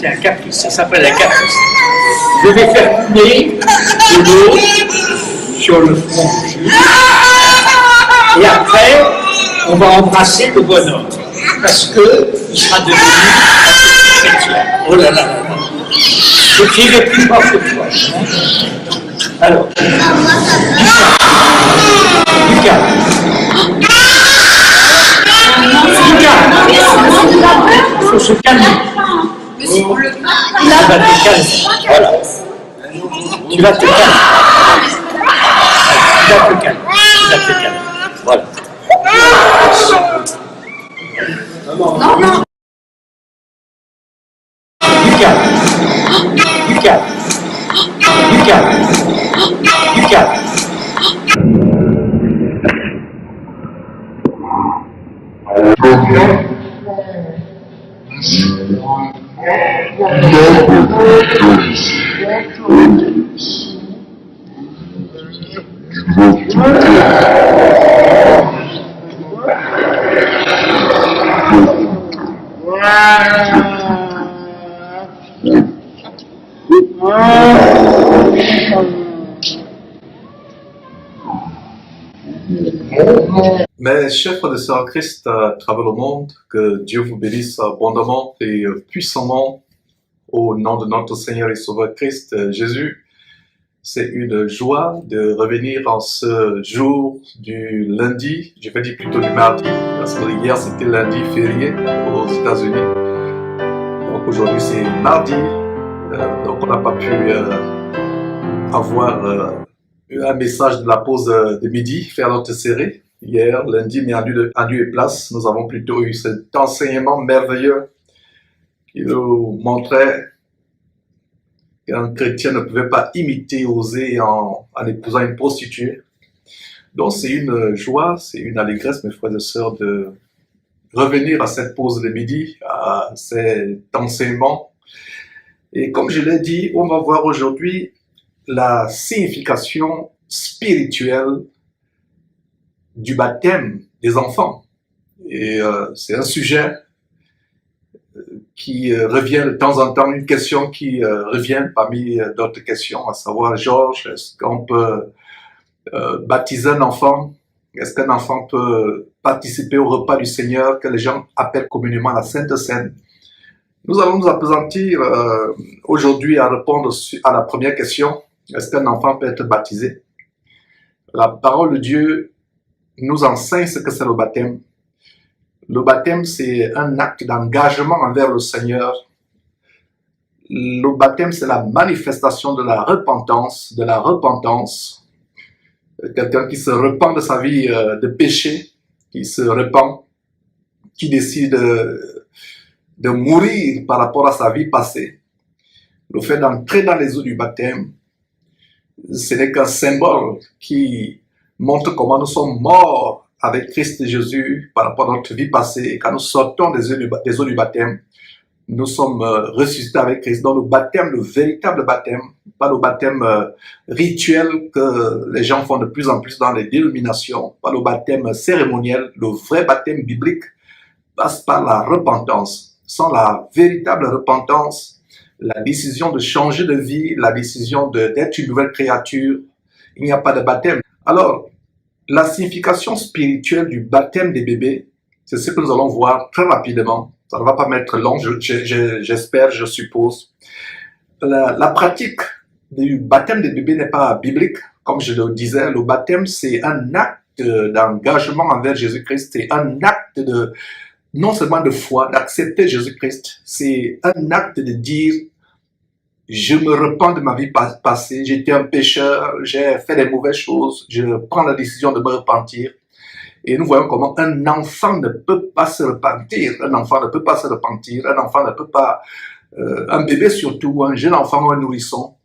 C'est un caprice, ça s'appelle un caprice. Je vais faire couler de l'eau sur le front juste. Et après, on va embrasser le bonhomme. Parce qu'il sera devenu un petit chrétien. Oh là là là là. Je crirai plus fort que toi. Alors, Lucas. Il faut se calmer. Tu vas te calmer. Voilà. Tu vas te calmer. Tu vas te calmer. Tu vas te calmer. Voilà. Non. Lucas. Mes chers frères et sœurs en Christ à travers le monde, que Dieu vous bénisse abondamment et puissamment au nom de notre Seigneur et Sauveur Christ Jésus. C'est une joie de revenir en ce jour du lundi, je vais dire plutôt du mardi, parce que hier c'était lundi férié aux États-Unis. Donc aujourd'hui c'est mardi, donc on n'a pas pu avoir un message de la pause de midi, faire notre série. Hier, lundi, mais en lieu et place, nous avons plutôt eu cet enseignement merveilleux qui nous montrait qu'un chrétien ne pouvait pas imiter, oser en épousant une prostituée. Donc c'est une joie, c'est une allégresse, mes frères et sœurs, de revenir à cette pause de midi, à cet enseignement. Et comme je l'ai dit, on va voir aujourd'hui la signification spirituelle du baptême des enfants. Et c'est un sujet qui revient de temps en temps, une question qui revient parmi d'autres questions, à savoir, Georges, est-ce qu'on peut baptiser un enfant? Est-ce qu'un enfant peut participer au repas du Seigneur que les gens appellent communément la Sainte Seine? Nous allons nous appesantir aujourd'hui à répondre à la première question. Est-ce qu'un enfant peut être baptisé? La parole de Dieu nous enseigne ce que c'est le baptême. Le baptême, c'est un acte d'engagement envers le Seigneur. Le baptême, c'est la manifestation de la repentance, Quelqu'un qui se repent de sa vie de péché, qui se repent, qui décide de mourir par rapport à sa vie passée. Le fait d'entrer dans les eaux du baptême, ce n'est qu'un symbole qui montre comment nous sommes morts avec Christ Jésus par rapport à notre vie passée. Et quand nous sortons des eaux du baptême, nous sommes ressuscités avec Christ. Dans le baptême, le véritable baptême, pas le baptême rituel que les gens font de plus en plus dans les dénominations, pas le baptême cérémoniel. Le vrai baptême biblique passe par la repentance. Sans la véritable repentance, la décision de changer de vie, la décision d'être une nouvelle créature, il n'y a pas de baptême. Alors, la signification spirituelle du baptême des bébés, c'est ce que nous allons voir très rapidement. Ça ne va pas m'être long, j'espère, je suppose. La pratique du baptême des bébés n'est pas biblique. Comme je le disais, le baptême, c'est un acte d'engagement envers Jésus-Christ. C'est un acte non seulement de foi, d'accepter Jésus-Christ. C'est un acte de dire, je me repens de ma vie passée, j'étais un pécheur, j'ai fait des mauvaises choses, je prends la décision de me repentir. Et nous voyons comment un enfant ne peut pas se repentir, un enfant ne peut pas, un bébé surtout, un jeune enfant ou un nourrisson.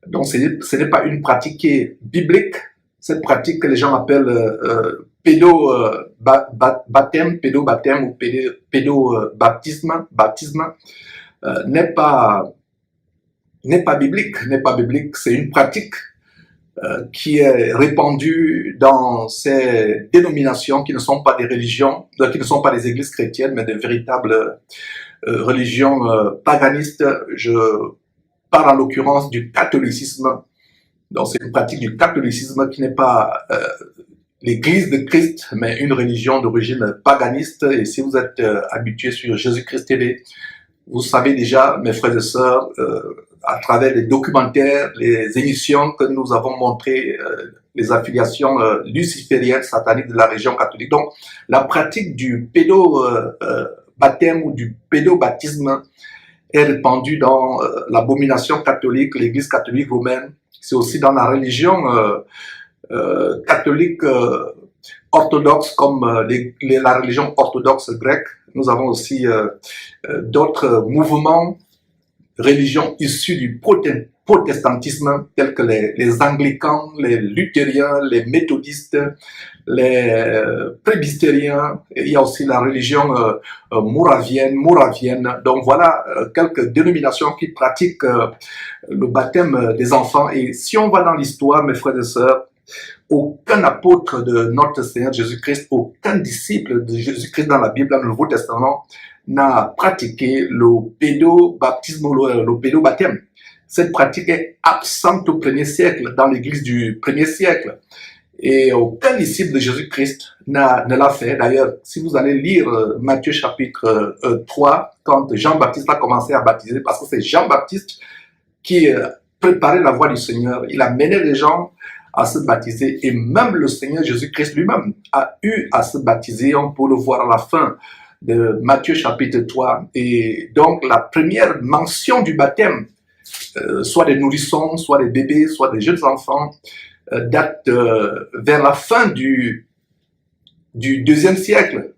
Donc ce n'est pas une pratique qui est biblique, cette pratique que les gens appellent pédobaptême ou pédobaptisme, n'est pas biblique, c'est une pratique qui est répandue dans ces dénominations qui ne sont pas des religions, qui ne sont pas des églises chrétiennes, mais des véritables religion paganiste. Je parle en l'occurrence du catholicisme. Donc c'est une pratique du catholicisme qui n'est pas l'Église de Christ, mais une religion d'origine paganiste. Et si vous êtes habitué sur Jésus-Christ TV, vous savez déjà, mes frères et sœurs, à travers les documentaires, les émissions que nous avons montrées, les affiliations lucifériennes, sataniques de la région catholique. Donc, la pratique du pédo-baptême ou du pédobaptisme est répandue dans l'abomination catholique, l'Église catholique romaine. C'est aussi dans la religion catholique orthodoxe, comme la religion orthodoxe grecque. Nous avons aussi d'autres mouvements, religions issues du protestantisme, tels que les anglicans, les luthériens, les méthodistes, les presbytériens. Il y a aussi la religion moravienne. Donc voilà quelques dénominations qui pratiquent le baptême des enfants. Et si on va dans l'histoire, mes frères et sœurs, aucun apôtre de notre Seigneur Jésus-Christ, aucun disciple de Jésus-Christ dans la Bible, dans le Nouveau Testament, n'a pratiqué le pédobaptisme ou le pédobaptême. Cette pratique est absente au 1er siècle, dans l'Église du 1er siècle. Et aucun disciple de Jésus-Christ ne l'a fait. D'ailleurs, si vous allez lire Matthieu chapitre 3, quand Jean-Baptiste a commencé à baptiser, parce que c'est Jean-Baptiste qui préparait la voie du Seigneur, il a mené les gens à se baptiser, et même le Seigneur Jésus-Christ lui-même a eu à se baptiser. On peut le voir à la fin de Matthieu chapitre 3. Et donc la première mention du baptême, soit des nourrissons, soit des bébés, soit des jeunes enfants, date vers la fin du 2e siècle.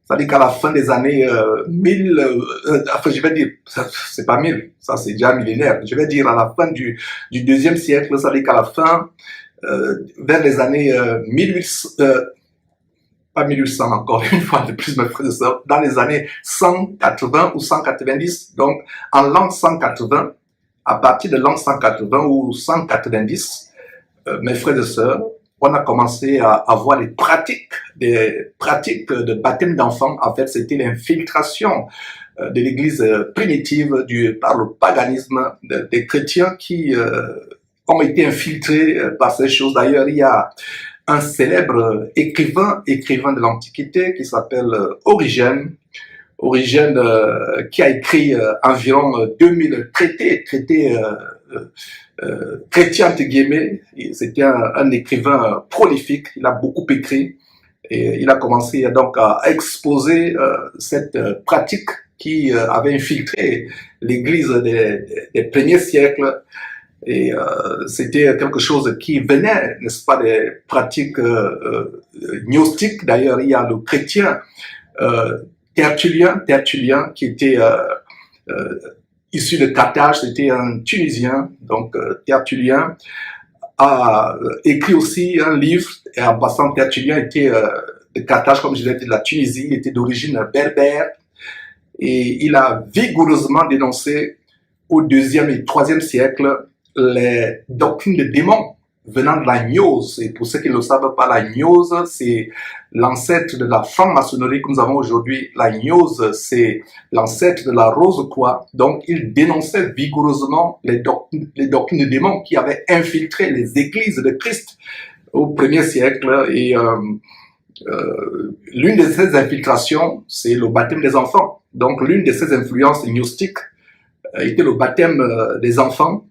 C'est-à-dire qu'à la fin des années 1000, enfin je vais dire, c'est pas 1000, ça c'est déjà millénaire, je vais dire à la fin du 2e siècle, c'est-à-dire qu'à la fin, vers les années 1800, pas 1800 encore une fois de plus, mes frères et sœurs, dans les années 180 ou 190, donc en l'an 180, à partir de l'an 180 ou 190, mes frères et sœurs, on a commencé à avoir des pratiques de baptême d'enfants. En fait, c'était l'infiltration de l'Église primitive par le paganisme, des chrétiens qui ont été infiltrés par ces choses. D'ailleurs, il y a un célèbre écrivain de l'Antiquité qui s'appelle Origène. Origène qui a écrit environ 2000 traités chrétien entre guillemets. C'était un écrivain prolifique, il a beaucoup écrit et il a commencé donc à exposer cette pratique qui avait infiltré l'Église des premiers siècles. Et c'était quelque chose qui venait, n'est-ce pas, des pratiques gnostiques. D'ailleurs, il y a le chrétien Tertullien qui était issu de Carthage, c'était un Tunisien. Donc Tertullien a écrit aussi un livre, et en passant, Tertullien était de Carthage, comme je l'ai dit, de la Tunisie, il était d'origine berbère, et il a vigoureusement dénoncé au 2e et 3e siècle les doctrines de démons venant de la gnose. Et pour ceux qui ne le savent pas, la gnose, c'est l'ancêtre de la franc-maçonnerie que nous avons aujourd'hui. La gnose, c'est l'ancêtre de la rose-croix. Donc, il dénonçait vigoureusement les doctrines de démons qui avaient infiltré les églises de Christ au 1er siècle. Et l'une de ces infiltrations, c'est le baptême des enfants. Donc, l'une de ces influences gnostiques était le baptême des enfants.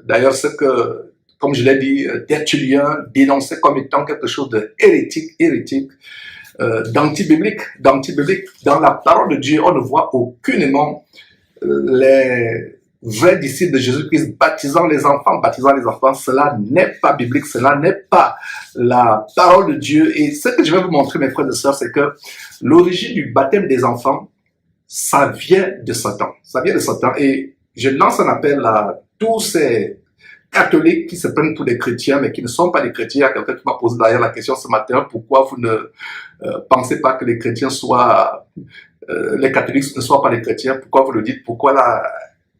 D'ailleurs, ce que, comme je l'ai dit, Tertullien dénonçait comme étant quelque chose de hérétique, d'anti-biblique. Dans la parole de Dieu, on ne voit aucunement les vrais disciples de Jésus-Christ baptisant les enfants. Cela n'est pas biblique, cela n'est pas la parole de Dieu. Et ce que je vais vous montrer, mes frères et sœurs, c'est que l'origine du baptême des enfants, ça vient de Satan. Et je lance un appel à tous ces catholiques qui se prennent pour des chrétiens, mais qui ne sont pas des chrétiens. Il y a quelqu'un qui m'a posé d'ailleurs la question ce matin, pourquoi vous ne pensez pas que les chrétiens les catholiques ne soient pas des chrétiens? Pourquoi vous le dites?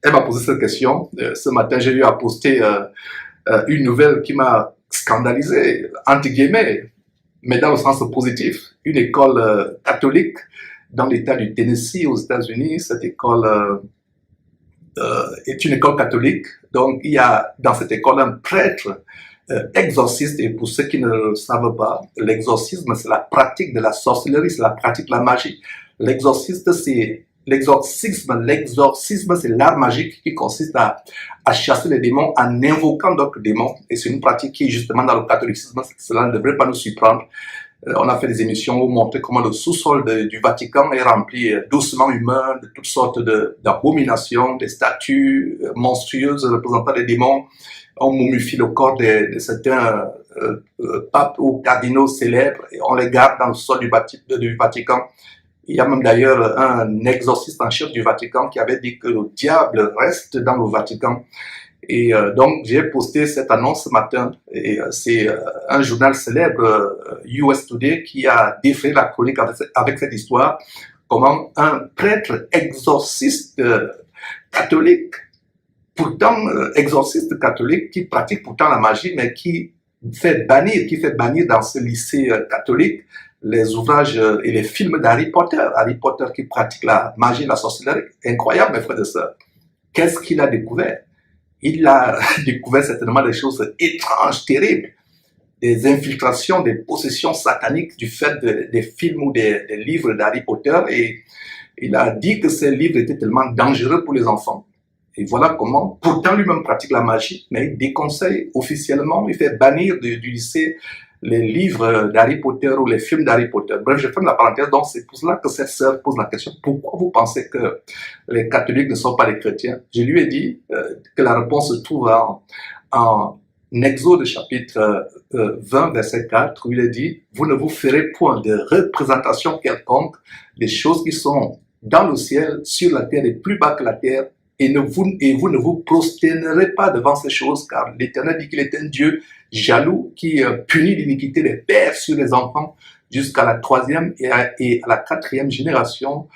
Elle m'a posé cette question. Ce matin, j'ai eu à poster une nouvelle qui m'a scandalisé, entre guillemets, mais dans le sens positif. Une école catholique dans l'État du Tennessee aux États-Unis. Cette école est une école catholique. Donc, il y a dans cette école un prêtre exorciste. Et pour ceux qui ne le savent pas, l'exorcisme, c'est la pratique de la sorcellerie, c'est la pratique de la magie. L'exorcisme, c'est l'art magique qui consiste à chasser les démons en invoquant d'autres démons. Et c'est une pratique qui est justement dans le catholicisme. Cela ne devrait pas nous surprendre. On a fait des émissions où on montrait comment le sous-sol du Vatican est rempli d'ossements humains, de toutes sortes d'abominations, des statues monstrueuses représentant des démons. On momifie le corps de certains papes ou cardinaux célèbres et on les garde dans le sol du Vatican. Il y a même d'ailleurs un exorciste en chef du Vatican qui avait dit que le diable reste dans le Vatican. Et donc, j'ai posté cette annonce ce matin. Et c'est un journal célèbre, US Today, qui a défrayé la chronique avec cette histoire. Comment un prêtre exorciste catholique, pourtant exorciste catholique, qui pratique pourtant la magie, mais qui fait bannir dans ce lycée catholique les ouvrages et les films d'Harry Potter. Harry Potter qui pratique la magie, la sorcellerie. Incroyable, mes frères et sœurs. Qu'est-ce qu'il a découvert? Il a découvert certainement des choses étranges, terribles, des infiltrations, des possessions sataniques du fait des films ou des livres d'Harry Potter. Et il a dit que ces livres étaient tellement dangereux pour les enfants. Et voilà comment, pourtant lui-même pratique la magie, mais il déconseille officiellement, il fait bannir du lycée les livres d'Harry Potter ou les films d'Harry Potter. Bref, je ferme la parenthèse, donc c'est pour cela que cette sœur pose la question, pourquoi vous pensez que les catholiques ne sont pas des chrétiens? Je lui ai dit que la réponse se trouve en Exode chapitre 20, verset 4, où il est dit, vous ne vous ferez point de représentation quelconque des choses qui sont dans le ciel, sur la terre et plus bas que la terre, et vous ne vous prosternerez pas devant ces choses, car l'Éternel dit qu'il est un Dieu jaloux qui punit l'iniquité des pères sur les enfants jusqu'à la 3e et à la 4e génération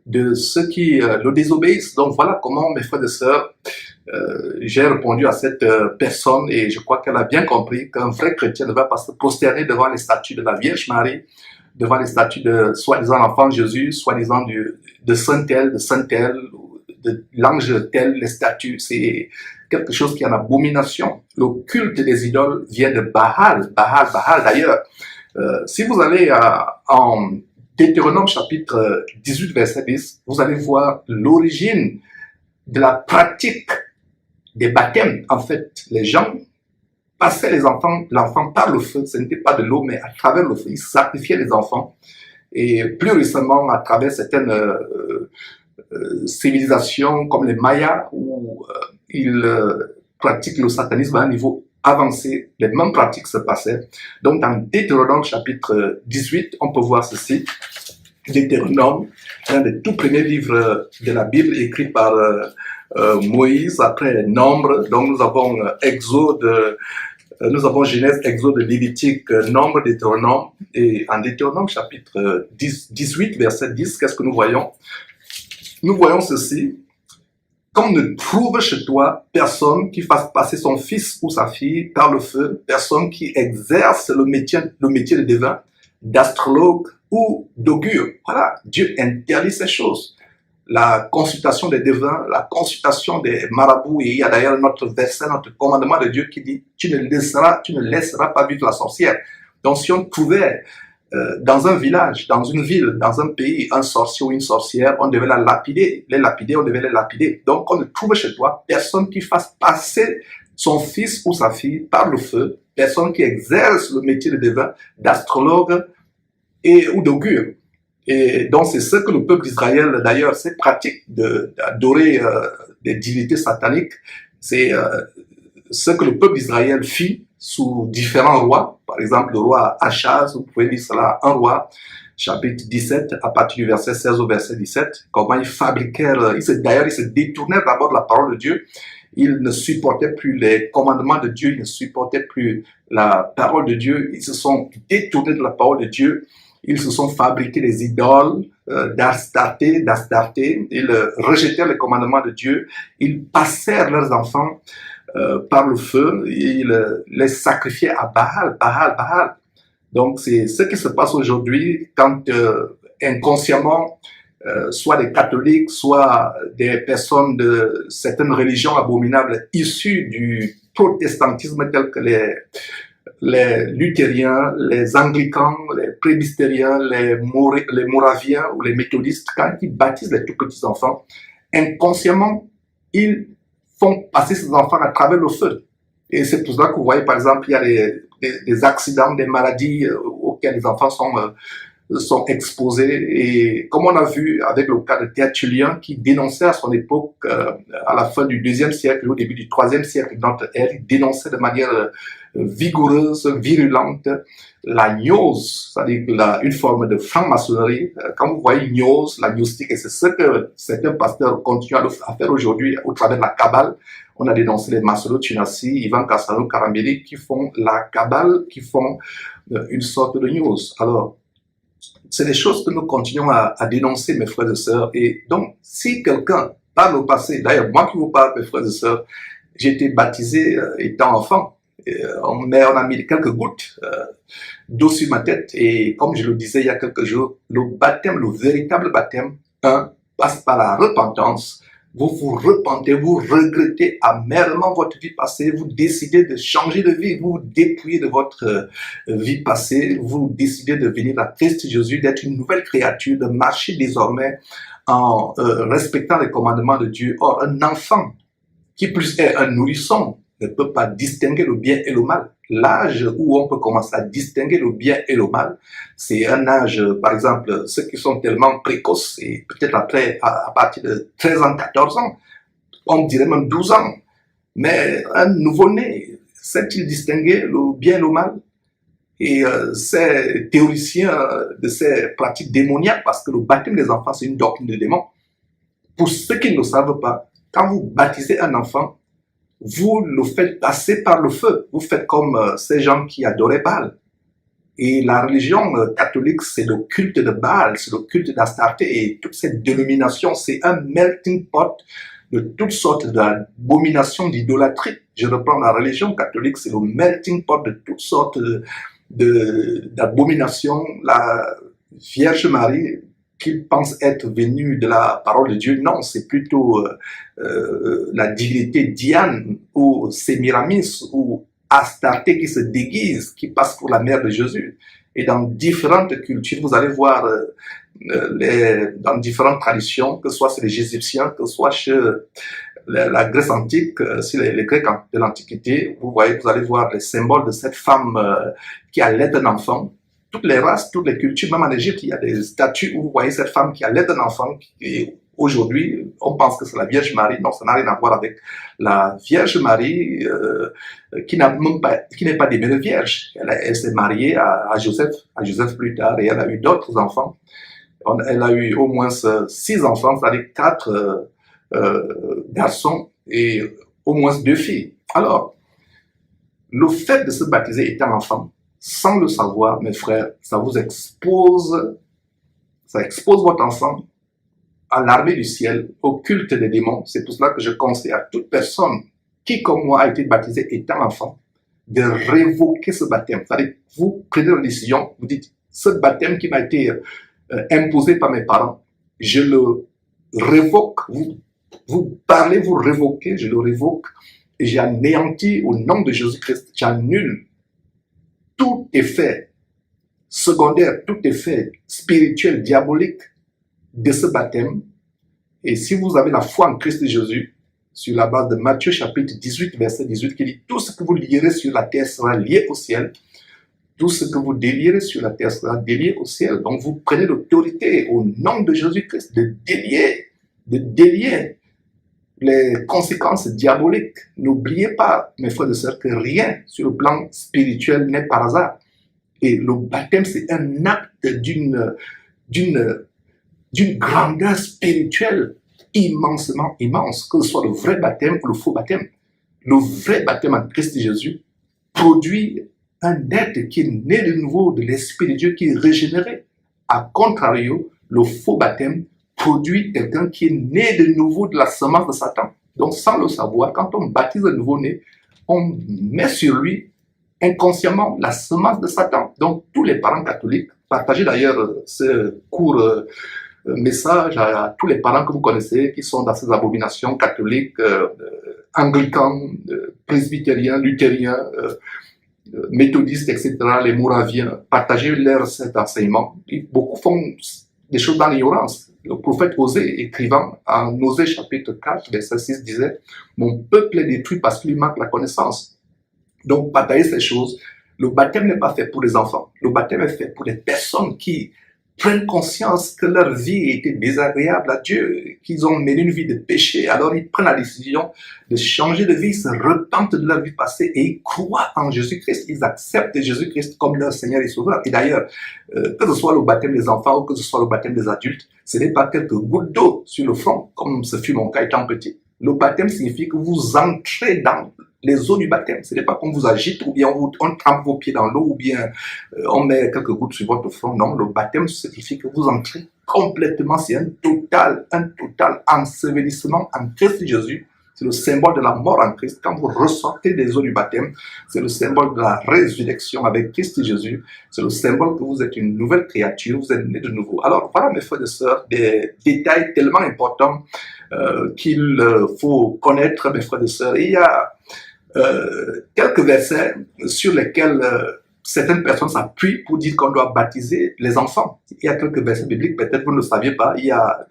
de ceux qui le désobéissent. Donc voilà comment, mes frères et sœurs, j'ai répondu à cette personne et je crois qu'elle a bien compris qu'un vrai chrétien ne va pas se prosterner devant les statues de la Vierge Marie, devant les statues de soi-disant l'enfant Jésus, soi-disant de Saint-Tel, de Saint-Tel, de l'ange tel, les statues, c'est quelque chose qui est en abomination. Le culte des idoles vient de Baal. D'ailleurs, si vous allez en Deutéronome chapitre 18, verset 10, vous allez voir l'origine de la pratique des baptêmes. En fait, les gens passaient l'enfant par le feu, ce n'était pas de l'eau, mais à travers le feu, ils sacrifiaient les enfants. Et plus récemment, à travers certaines civilisations comme les Mayas, où ils pratiquent le satanisme à un niveau avancé, les mêmes pratiques se passaient. Donc dans Deutéronome chapitre 18, on peut voir ceci. Deutéronome, un des tout premiers livres de la Bible écrit par Moïse, après Nombre. Donc nous avons Exode, nous avons Genèse, Exode, Lévitique, Nombre, Deutéronome. Et en Deutéronome chapitre 18, verset 10, qu'est-ce que nous voyons? Nous voyons ceci, qu'on ne trouve chez toi personne qui fasse passer son fils ou sa fille par le feu, personne qui exerce le métier de devin, d'astrologue ou d'augure. Voilà, Dieu interdit ces choses. La consultation des devins, la consultation des marabouts, et il y a d'ailleurs notre verset, notre commandement de Dieu qui dit, tu ne laisseras pas vivre la sorcière. Donc si on trouvait dans un village, dans une ville, dans un pays, un sorcier ou une sorcière, on devait la lapider. On devait les lapider. Donc, on ne trouve chez toi personne qui fasse passer son fils ou sa fille par le feu, personne qui exerce le métier de devin, d'astrologue ou d'augure. Et donc, c'est ce que le peuple d'Israël, d'ailleurs, cette pratique d'adorer des divinités sataniques, c'est ce que le peuple d'Israël fit sous différents rois. Par exemple, le roi Achaz, vous pouvez lire cela, un roi, chapitre 17, à partir du verset 16 au verset 17, comment ils fabriquèrent, d'ailleurs, ils se détournèrent d'abord de la parole de Dieu, ils ne supportaient plus les commandements de Dieu, ils ne supportaient plus la parole de Dieu, ils se sont détournés de la parole de Dieu, ils se sont fabriqués des idoles d'Astarté, ils rejetèrent les commandements de Dieu, ils passèrent leurs enfants par le feu, ils les sacrifiaient à Baal. Donc c'est ce qui se passe aujourd'hui quand inconsciemment, soit des catholiques, soit des personnes de certaines religions abominables issues du protestantisme tels que les luthériens, les anglicans, les presbytériens, les moraviens ou les méthodistes, quand ils baptisent les tout petits enfants, inconsciemment, ils font passer ces enfants à travers le feu. Et c'est pour cela que vous voyez, par exemple, il y a des accidents, des maladies auxquelles les enfants sont exposés. Et comme on a vu avec le cas de Tertullien, qui dénonçait à son époque, à la fin du IIe siècle, au début du IIIe siècle de notre ère, il dénonçait de manière vigoureuse, virulente, la gnose, c'est-à-dire une forme de franc-maçonnerie. Quand vous voyez gnose, la gnostique, et c'est ce que certains pasteurs continuent à faire aujourd'hui au travers de la Kabbale. On a dénoncé les Masolo Tunasi, Ivan Cassano, Karambeli, qui font la Kabbale, qui font une sorte de gnose. Alors, c'est des choses que nous continuons à dénoncer, mes frères et sœurs. Et donc, si quelqu'un, par le passé, d'ailleurs, moi qui vous parle, mes frères et sœurs, j'ai été baptisé étant enfant. On a mis quelques gouttes d'eau sur ma tête. Et comme je le disais il y a quelques jours, le baptême, le véritable baptême, passe par la repentance. Vous vous repentez, vous regrettez amèrement votre vie passée, vous décidez de changer de vie, vous vous dépouillez de votre vie passée, vous décidez de venir à Christ Jésus, d'être une nouvelle créature, de marcher désormais en respectant les commandements de Dieu. Or, un enfant, qui plus est un nourrisson, ne peut pas distinguer le bien et le mal. L'âge où on peut commencer à distinguer le bien et le mal, c'est un âge, par exemple, ceux qui sont tellement précoces, et peut-être après, à partir de 13 ans, 14 ans, on dirait même 12 ans. Mais un nouveau-né, sait-il distinguer le bien et le mal? Et ces théoriciens de ces pratiques démoniaques, parce que le baptême des enfants, c'est une doctrine de démon. Pour ceux qui ne le savent pas, quand vous baptisez un enfant, vous le faites passer par le feu. Vous faites comme ces gens qui adoraient Baal. Et la religion catholique, c'est le culte de Baal, c'est le culte d'Astarté. Et toute cette dénomination, c'est un melting pot de toutes sortes d'abominations, d'idolâtrie. Je reprends la religion catholique, c'est le melting pot de toutes sortes d'abominations. La Vierge Marie, qu'ils pensent être venus de la parole de Dieu. Non, c'est plutôt la divinité Diane ou Sémiramis ou Astarté qui se déguise, qui passe pour la mère de Jésus. Et dans différentes cultures, vous allez voir dans différentes traditions, que ce soit chez les Égyptiens, que ce soit chez la Grèce antique, chez les Grecs de l'Antiquité, vous allez voir les symboles de cette femme qui allait un enfant. Toutes les races, toutes les cultures, même en Égypte, il y a des statues où vous voyez cette femme qui allait un enfant. Et aujourd'hui, on pense que c'est la Vierge Marie. Non, ça n'a rien à voir avec la Vierge Marie, qui n'est pas devenue vierge. Elle s'est mariée à Joseph plus tard, et elle a eu d'autres enfants. Elle a eu au moins 6 enfants, c'est-à-dire 4 garçons et au moins 2 filles. Alors, le fait de se baptiser étant enfant, sans le savoir, mes frères, ça expose votre enfant à l'armée du ciel, au culte des démons. C'est pour cela que je conseille à toute personne qui, comme moi, a été baptisée étant enfant, de révoquer ce baptême. C'est-à-dire, vous prenez la décision, vous dites, ce baptême qui m'a été imposé par mes parents, je le révoque. Vous parlez, vous révoquez, je le révoque, et j'anéantis au nom de Jésus-Christ, j'annule tout effet secondaire, tout effet spirituel, diabolique de ce baptême. Et si vous avez la foi en Christ Jésus, sur la base de Matthieu chapitre 18, verset 18, qui dit « Tout ce que vous lierez sur la terre sera lié au ciel, tout ce que vous délierez sur la terre sera délié au ciel. » Donc vous prenez l'autorité au nom de Jésus-Christ de délier les conséquences diaboliques. N'oubliez pas, mes frères et sœurs, que rien sur le plan spirituel n'est par hasard. Et le baptême, c'est un acte d'une grandeur spirituelle immensement immense, que ce soit le vrai baptême ou le faux baptême. Le vrai baptême en Christ Jésus produit un être qui est né de nouveau de l'Esprit de Dieu, qui est régénéré. A contrario, le faux baptême produit quelqu'un qui est né de nouveau de la semence de Satan. Donc, sans le savoir, quand on baptise un nouveau-né, on met sur lui inconsciemment la semence de Satan. Donc, tous les parents catholiques, partagez d'ailleurs ce court message à tous les parents que vous connaissez qui sont dans ces abominations catholiques, anglicans, presbytériens, luthériens, méthodistes, etc., les moraviens. Partagez-leur cet enseignement. Beaucoup font des choses dans l'ignorance. Le prophète Osée, écrivant en Osée chapitre 4, verset 6, disait « Mon peuple est détruit parce qu'il lui manque la connaissance. » Donc, partagez ces choses. Le baptême n'est pas fait pour les enfants. Le baptême est fait pour les personnes qui prennent conscience que leur vie était désagréable à Dieu, qu'ils ont mené une vie de péché. Alors, ils prennent la décision de changer de vie, ils se repentent de leur vie passée et ils croient en Jésus-Christ. Ils acceptent Jésus-Christ comme leur Seigneur et Sauveur. Et d'ailleurs, que ce soit le baptême des enfants ou que ce soit le baptême des adultes, ce n'est pas quelques gouttes d'eau sur le front, comme ce fut mon cas étant petit. Le baptême signifie que vous entrez dans les eaux du baptême. Ce n'est pas qu'on vous agite ou bien on trempe vos pieds dans l'eau ou bien on met quelques gouttes sur votre front. Non, le baptême signifie que vous entrez complètement. C'est un total ensevelissement en Christ Jésus. C'est le symbole de la mort en Christ. Quand vous ressortez des eaux du baptême, c'est le symbole de la résurrection avec Christ Jésus. C'est le symbole que vous êtes une nouvelle créature, vous êtes né de nouveau. Alors voilà, mes frères et sœurs, des détails tellement importants qu'il faut connaître, mes frères et sœurs. Il y a quelques versets sur lesquels certaines personnes s'appuient pour dire qu'on doit baptiser les enfants. Il y a quelques versets bibliques, peut-être vous ne le saviez pas, il y a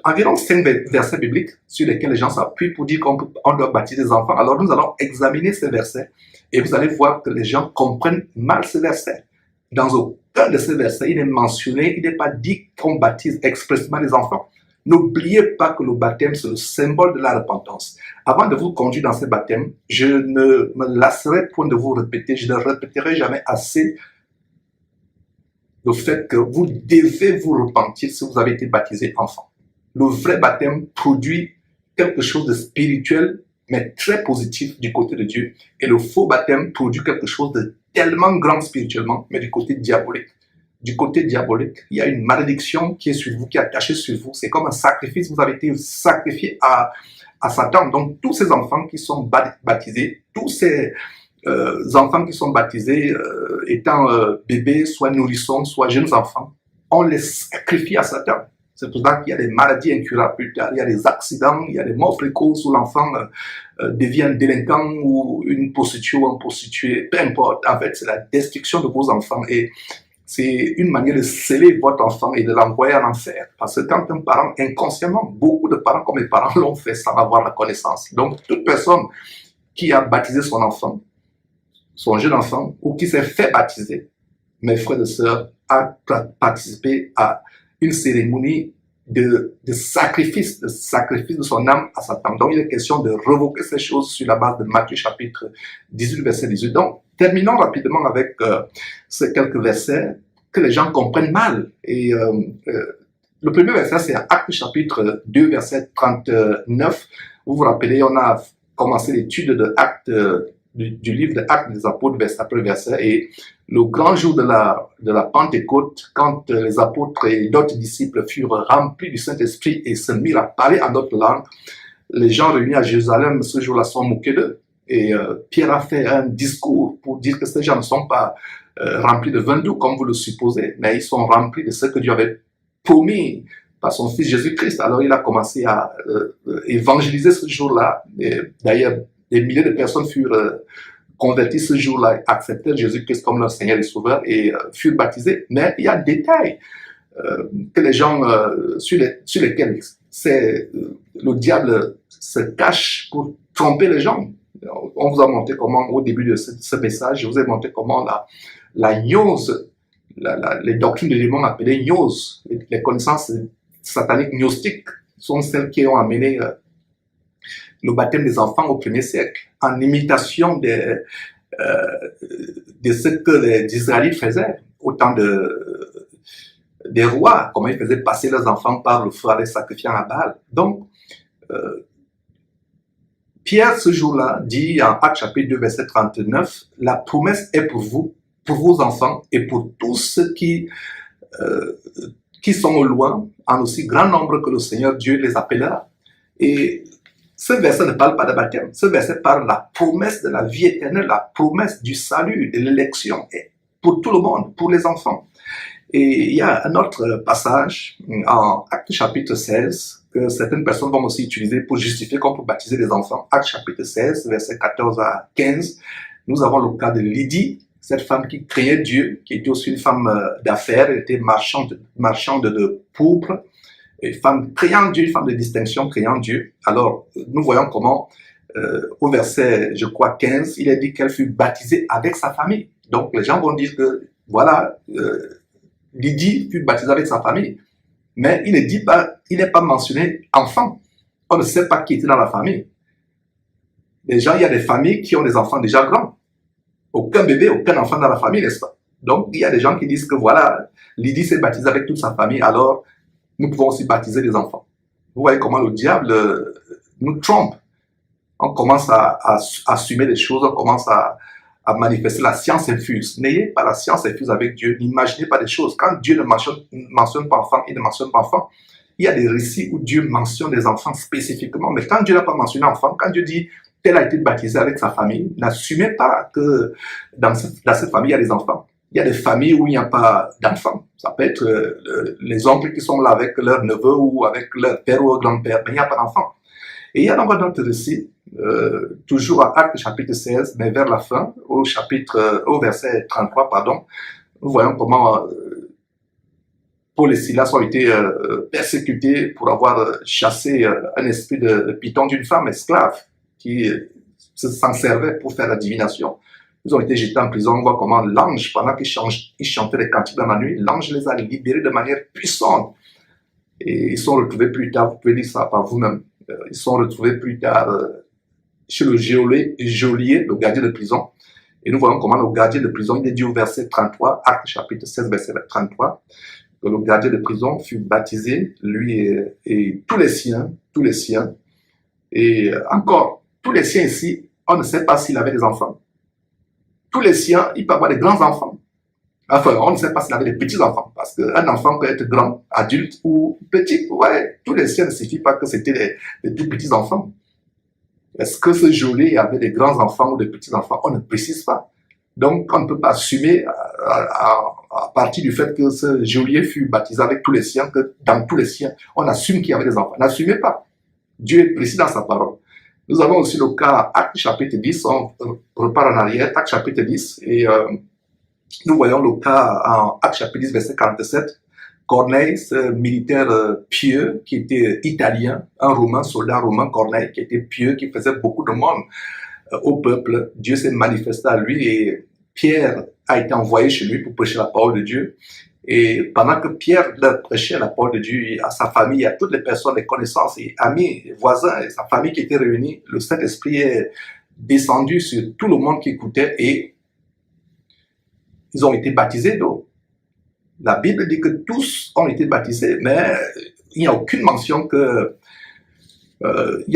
environ 5 versets bibliques sur lesquels les gens s'appuient pour dire qu'on doit baptiser les enfants. Alors nous allons examiner ces versets et vous allez voir que les gens comprennent mal ces versets. Dans aucun de ces versets, il est mentionné, il n'est pas dit qu'on baptise expressément les enfants. N'oubliez pas que le baptême, c'est le symbole de la repentance. Avant de vous conduire dans ce baptême, je ne me lasserai point de vous répéter, je ne répéterai jamais assez le fait que vous devez vous repentir si vous avez été baptisé enfant. Le vrai baptême produit quelque chose de spirituel, mais très positif du côté de Dieu. Et le faux baptême produit quelque chose de tellement grand spirituellement, mais du côté diabolique. Du côté diabolique, il y a une malédiction qui est sur vous, qui est attachée sur vous. C'est comme un sacrifice. Vous avez été sacrifié à Satan. Donc, tous ces enfants qui sont baptisés, tous ces enfants qui sont baptisés étant bébés, soit nourrissons, soit jeunes enfants, on les sacrifie à Satan. C'est pour ça qu'il y a des maladies incurables plus tard, il y a des accidents, il y a des morts précoces où l'enfant devient un délinquant ou une prostituée ou un prostitué, peu importe. En fait, c'est la destruction de vos enfants et c'est une manière de sceller votre enfant et de l'envoyer en enfer. Parce que quand un parent, inconsciemment, beaucoup de parents comme mes parents l'ont fait sans avoir la connaissance. Donc, toute personne qui a baptisé son enfant, son jeune enfant, ou qui s'est fait baptiser, mes frères et sœurs, a participé à une cérémonie de sacrifice de son âme à Satan. Donc, il est question de revoquer ces choses sur la base de Matthieu chapitre 18, verset 18. Donc, terminons rapidement avec ces quelques versets que les gens comprennent mal. Et le premier verset, c'est Actes chapitre 2, verset 39. Vous vous rappelez, on a commencé l'étude de Actes, du livre de Actes des Apôtres, verset après verset, et le grand jour de la Pentecôte, quand les apôtres et d'autres disciples furent remplis du Saint-Esprit et se mirent à parler en d'autres langues, les gens réunis à Jérusalem ce jour-là sont moqués d'eux. Et Pierre a fait un discours pour dire que ces gens ne sont pas remplis de vin doux comme vous le supposez, mais ils sont remplis de ce que Dieu avait promis par son Fils Jésus-Christ. Alors il a commencé à évangéliser ce jour-là. D'ailleurs, des milliers de personnes furent converties ce jour-là, acceptèrent Jésus-Christ comme leur Seigneur et Sauveur et furent baptisés. Mais il y a des détails que les gens, sur lesquels le diable se cache pour tromper les gens. On vous a montré comment, au début de ce message, je vous ai montré comment la gnose, les doctrines des démons appelées gnose, les connaissances sataniques gnostiques, sont celles qui ont amené le baptême des enfants au 1er siècle, en imitation de ce que les Israélites faisaient au temps des rois, comment ils faisaient passer leurs enfants par le feu à les sacrifier à Baal. Donc, Pierre, ce jour-là, dit en Actes chapitre 2, verset 39, « La promesse est pour vous, pour vos enfants et pour tous ceux qui sont au loin, en aussi grand nombre que le Seigneur Dieu les appellera. » Et Ce verset ne parle pas de baptême. Ce verset parle de la promesse de la vie éternelle, la promesse du salut, de l'élection, pour tout le monde, pour les enfants. Et il y a un autre passage en Actes chapitre 16 que certaines personnes vont aussi utiliser pour justifier qu'on peut baptiser les enfants. Actes chapitre 16, versets 14 à 15. Nous avons le cas de Lydie, cette femme qui craignait Dieu, qui était aussi une femme d'affaires, elle était marchande de pourpre, une femme craignant Dieu, une femme de distinction craignant Dieu. Alors, nous voyons comment, au verset, je crois, 15, il est dit qu'elle fut baptisée avec sa famille. Donc, les gens vont dire que, voilà, Lydie fut baptisée avec sa famille. Mais il n'est pas mentionné enfant. On ne sait pas qui était dans la famille. Déjà, il y a des familles qui ont des enfants déjà grands. Aucun bébé, aucun enfant dans la famille, n'est-ce pas? Donc, il y a des gens qui disent que voilà, Lydie s'est baptisée avec toute sa famille, alors nous pouvons aussi baptiser les enfants. Vous voyez comment le diable nous trompe. On commence à assumer les choses, on commence à manifester la science infuse. N'ayez pas la science infuse avec Dieu, n'imaginez pas des choses. Quand Dieu ne mentionne pas enfant, il ne mentionne pas enfant. Il y a des récits où Dieu mentionne des enfants spécifiquement, mais quand Dieu n'a pas mentionné enfant, quand Dieu dit tel a été baptisé avec sa famille, n'assumez pas que dans cette famille, il y a des enfants. Il y a des familles où il n'y a pas d'enfants. Ça peut être les oncles qui sont là avec leurs neveux ou avec leur père ou leur grand-père, mais il n'y a pas d'enfants. Et il y a donc un autre récit, toujours à Actes chapitre 16, mais vers la fin, au verset 33, pardon, nous voyons comment Paul et Silas ont été persécutés pour avoir chassé un esprit de python d'une femme esclave qui s'en servait pour faire la divination. Ils ont été jetés en prison. On voit comment l'ange, pendant qu'ils chantaient les cantiques dans la nuit, l'ange les a libérés de manière puissante. Et ils sont retrouvés plus tard, vous pouvez dire ça par vous-même, ils sont retrouvés plus tard chez le geôlier, le gardien de prison. Et nous voyons comment le gardien de prison, il est dit au verset 33, Actes chapitre 16, verset 33, que le gardien de prison fut baptisé, lui et tous les siens. Et encore, tous les siens ici, on ne sait pas s'il avait des enfants. Tous les siens, il peut avoir des grands-enfants. Enfin, on ne sait pas s'il avait des petits-enfants, parce qu'un enfant peut être grand, adulte ou petit. Ouais, tous les siens ne suffit pas que c'était des tout petits-enfants. Est-ce que ce geôlier avait des grands-enfants ou des petits-enfants? On ne précise pas. Donc, on ne peut pas assumer à partir du fait que ce geôlier fut baptisé avec tous les siens, que dans tous les siens, on assume qu'il y avait des enfants. N'assumez pas. Dieu est précis dans sa parole. Nous avons aussi le cas, Actes chapitre 10, on repart en arrière, Actes chapitre 10, et nous voyons le cas en Actes chapitre 10, verset 47. Corneille, ce militaire pieux qui était italien, un soldat romain, Corneille, qui était pieux, qui faisait beaucoup de monde au peuple. Dieu s'est manifesté à lui et Pierre a été envoyé chez lui pour prêcher la parole de Dieu. Et pendant que Pierre prêchait la parole de Dieu à sa famille, à toutes les personnes, les connaissances et amis, voisins et sa famille qui étaient réunis, le Saint-Esprit est descendu sur tout le monde qui écoutait et ils ont été baptisés d'eau. La Bible dit que tous ont été baptisés, mais il n'y a aucune mention que il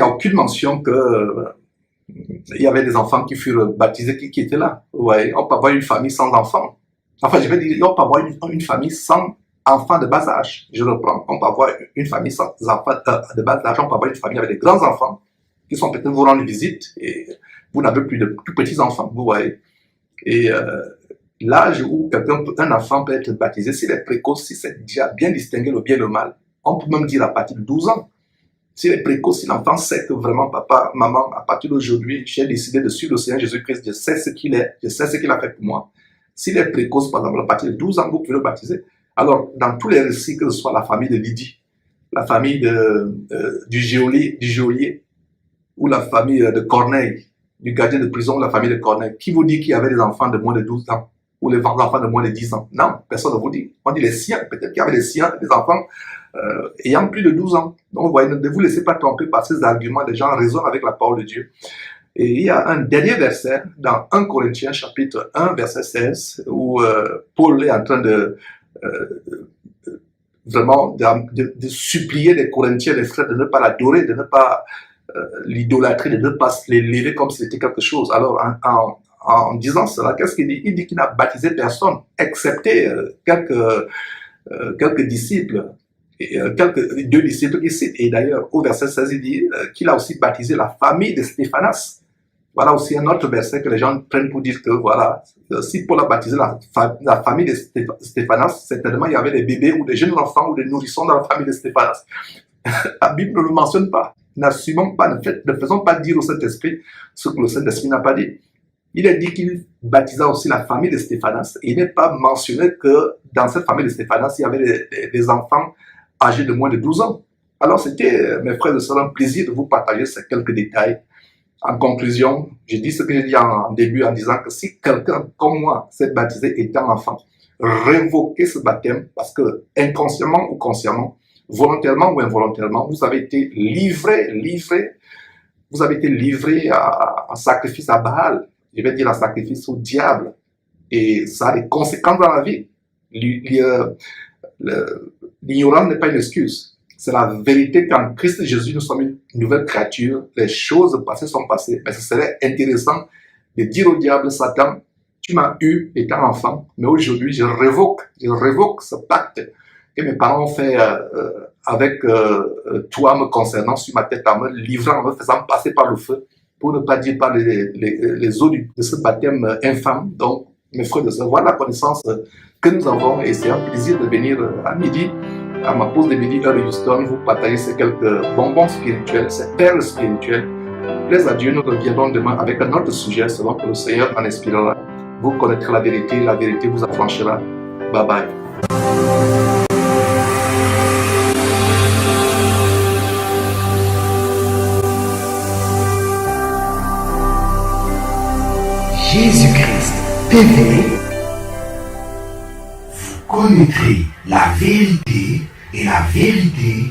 y avait des enfants qui furent baptisés qui étaient là. Ouais, on peut avoir une famille sans enfants. Enfin, je vais dire, on peut avoir une famille sans enfants de bas âge. Je reprends. On peut avoir une famille sans enfants de bas âge. On peut avoir une famille avec des grands enfants qui sont peut-être vous rendre visite et vous n'avez plus de tout petits enfants. Vous voyez. Et l'âge où un enfant peut être baptisé, s'il est précoce, si c'est déjà bien distingué le bien et le mal, on peut même dire à partir de 12 ans. S'il est précoce, si l'enfant sait que vraiment, papa, maman, à partir d'aujourd'hui, j'ai décidé de suivre le Seigneur Jésus-Christ, je sais ce qu'il est, je sais ce qu'il a fait pour moi. S'il est précoce, par exemple, à partir de 12 ans, vous pouvez le baptiser. Alors, dans tous les récits, que ce soit la famille de Lydie, la famille du geôlier, ou la famille de Corneille, du gardien de prison, la famille de Corneille, qui vous dit qu'il y avait des enfants de moins de 12 ans, ou les enfants de moins de 10 ans? Non, personne ne vous dit. On dit les siens, peut-être qu'il y avait des siens, des enfants ayant plus de 12 ans. Donc, vous voyez, ne vous laissez pas tromper par ces arguments, les gens raisonnent avec la parole de Dieu. Et il y a un dernier verset dans 1 Corinthiens chapitre 1 verset 16 où Paul est en train vraiment de supplier les Corinthiens, les frères, de ne pas l'adorer, de ne pas l'idolâtrer, de ne pas l'élever comme si c'était quelque chose. Alors en disant cela, qu'est-ce qu'il dit? Il dit qu'il n'a baptisé personne, excepté quelques disciples deux disciples qui citent. Et d'ailleurs, au verset 16, il dit qu'il a aussi baptisé la famille de Stéphanas. Voilà aussi un autre verset que les gens prennent pour dire que, voilà, si Paul a baptisé la famille de Stéphanas, certainement il y avait des bébés ou des jeunes enfants ou des nourrissons dans la famille de Stéphanas. La Bible ne le mentionne pas. N'assumons pas, ne faisons pas dire au Saint-Esprit ce que le Saint-Esprit n'a pas dit. Il est dit qu'il baptisa aussi la famille de Stéphanas. Et il n'est pas mentionné que dans cette famille de Stéphanas, il y avait des enfants âgés de moins de 12 ans. Alors c'était, mes frères et sœurs, un plaisir de vous partager ces quelques détails. En conclusion, je dis ce que j'ai dit en début en disant que si quelqu'un comme moi s'est baptisé étant enfant, révoquez ce baptême parce que inconsciemment ou consciemment, volontairement ou involontairement, vous avez été livré en sacrifice à Baal. Je vais dire un sacrifice au diable. Et ça a des conséquences dans la vie. L'ignorance n'est pas une excuse. C'est la vérité qu'en Christ Jésus, nous sommes une nouvelle créature. Les choses passées sont passées. Mais ce serait intéressant de dire au diable, Satan, tu m'as eu étant enfant, mais aujourd'hui, je révoque ce pacte que mes parents ont fait avec toi me concernant sur ma tête, en me livrant, en me faisant passer par le feu, pour ne pas dire par les eaux de ce baptême infâme. Donc, mes frères et sœurs, voilà la connaissance que nous avons et c'est un plaisir de venir à midi, à ma pause de midi, heure de Houston, vous partager ces quelques bonbons spirituels, ces perles spirituelles. Plaise à Dieu, nous reviendrons demain avec un autre sujet selon que le Seigneur en inspirera. Vous connaîtrez la vérité vous affranchira. Bye bye. Jésus-Christ TV, vous connaîtrez la vérité et la vérité